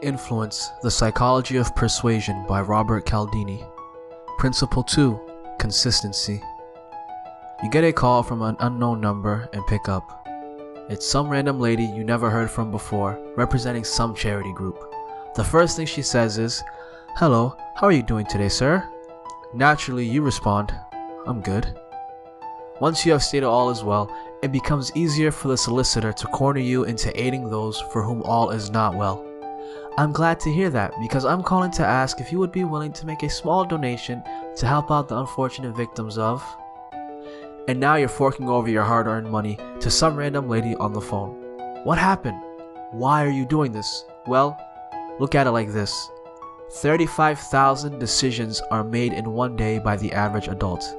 Influence, The Psychology of Persuasion by Robert Cialdini. Principle 2. Consistency. You get a call from an unknown number and pick up. It's some random lady you never heard from before, representing some charity group. The first thing she says is, "Hello, how are you doing today, sir?" Naturally, you respond, "I'm good." Once you have stated all is well, it becomes easier for the solicitor to corner you into aiding those for whom all is not well. "I'm glad to hear that, because I'm calling to ask if you would be willing to make a small donation to help out the unfortunate victims of..." And now you're forking over your hard-earned money to some random lady on the phone. What happened? Why are you doing this? Well, look at it like this. 35,000 decisions are made in one day by the average adult.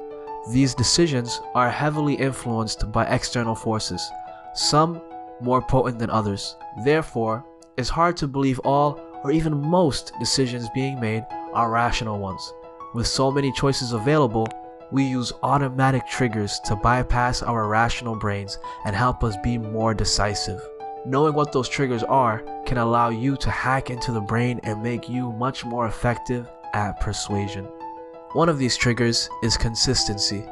These decisions are heavily influenced by external forces, some more potent than others. Therefore, it's hard to believe all or even most decisions being made are rational ones. With so many choices available, we use automatic triggers to bypass our rational brains and help us be more decisive. Knowing what those triggers are can allow you to hack into the brain and make you much more effective at persuasion. One of these triggers is consistency.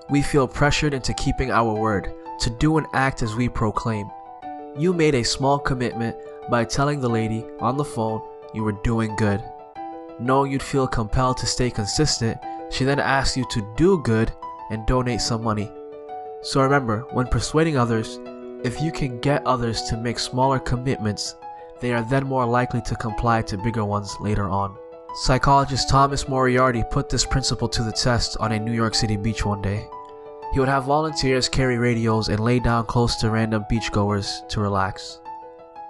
We feel pressured into keeping our word, to do and act as we proclaim. You made a small commitment by telling the lady on the phone you were doing good. Knowing you'd feel compelled to stay consistent, she then asks you to do good and donate some money. So remember, when persuading others, if you can get others to make smaller commitments, they are then more likely to comply to bigger ones later on. Psychologist Thomas Moriarty put this principle to the test on a New York City beach one day. He would have volunteers carry radios and lay down close to random beachgoers to relax.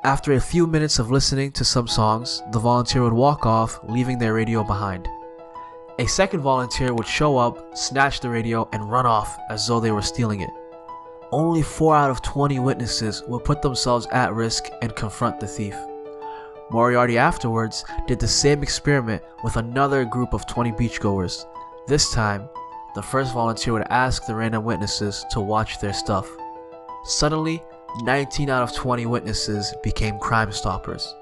After a few minutes of listening to some songs, the volunteer would walk off, leaving their radio behind. A second volunteer would show up, snatch the radio, and run off as though they were stealing it. Only 4 out of 20 witnesses would put themselves at risk and confront the thief. Moriarty afterwards did the same experiment with another group of 20 beachgoers. This time, the first volunteer would ask the random witnesses to watch their stuff. Suddenly, 19 out of 20 witnesses became Crime Stoppers.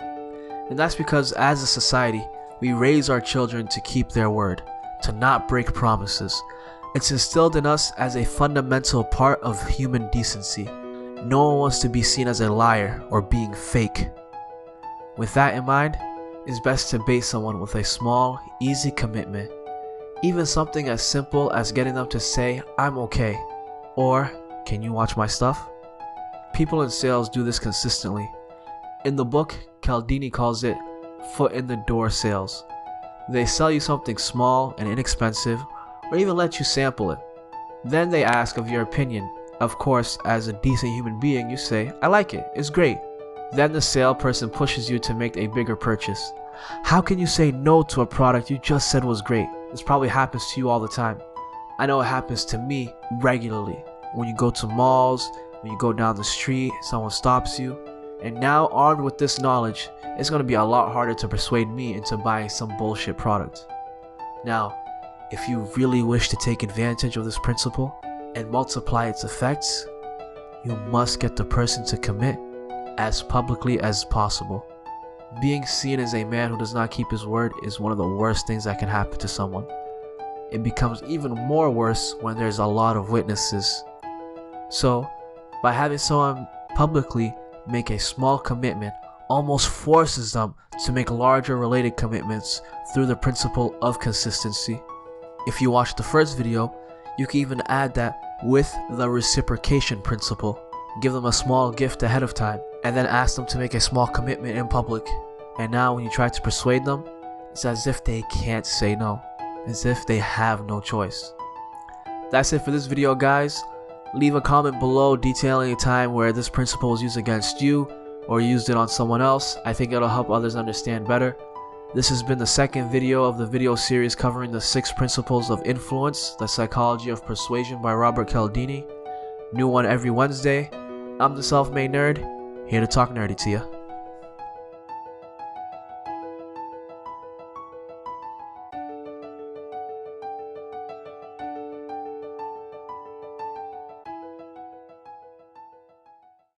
And that's because as a society, we raise our children to keep their word, to not break promises. It's instilled in us as a fundamental part of human decency. No one wants to be seen as a liar or being fake. With that in mind, it's best to bait someone with a small, easy commitment. Even something as simple as getting them to say, "I'm okay," or "Can you watch my stuff?" People in sales do this consistently. In the book, Cialdini calls it foot in the door sales. They sell you something small and inexpensive, or even let you sample it. Then they ask of your opinion. Of course, as a decent human being, you say, "I like it, it's great." Then the salesperson pushes you to make a bigger purchase. How can you say no to a product you just said was great? This probably happens to you all the time. I know it happens to me regularly. When you go to malls, when you go down the street, someone stops you. And now, armed with this knowledge, it's going to be a lot harder to persuade me into buying some bullshit product. Now, if you really wish to take advantage of this principle and multiply its effects, you must get the person to commit as publicly as possible. Being seen as a man who does not keep his word is one of the worst things that can happen to someone. It becomes even more worse when there's a lot of witnesses. So, by having someone publicly make a small commitment almost forces them to make larger related commitments through the principle of consistency. If you watch the first video, you can even add that with the reciprocation principle. Give them a small gift ahead of time, and then ask them to make a small commitment in public. And now when you try to persuade them, it's as if they can't say no, as if they have no choice. That's it for this video, guys. Leave a comment below detailing a time where this principle was used against you or used it on someone else. I think it'll help others understand better. This has been the second video of the video series covering the 6 principles of influence, the psychology of persuasion by Robert Cialdini. New one every Wednesday. I'm the Self-Made Nerd, here to talk nerdy to you.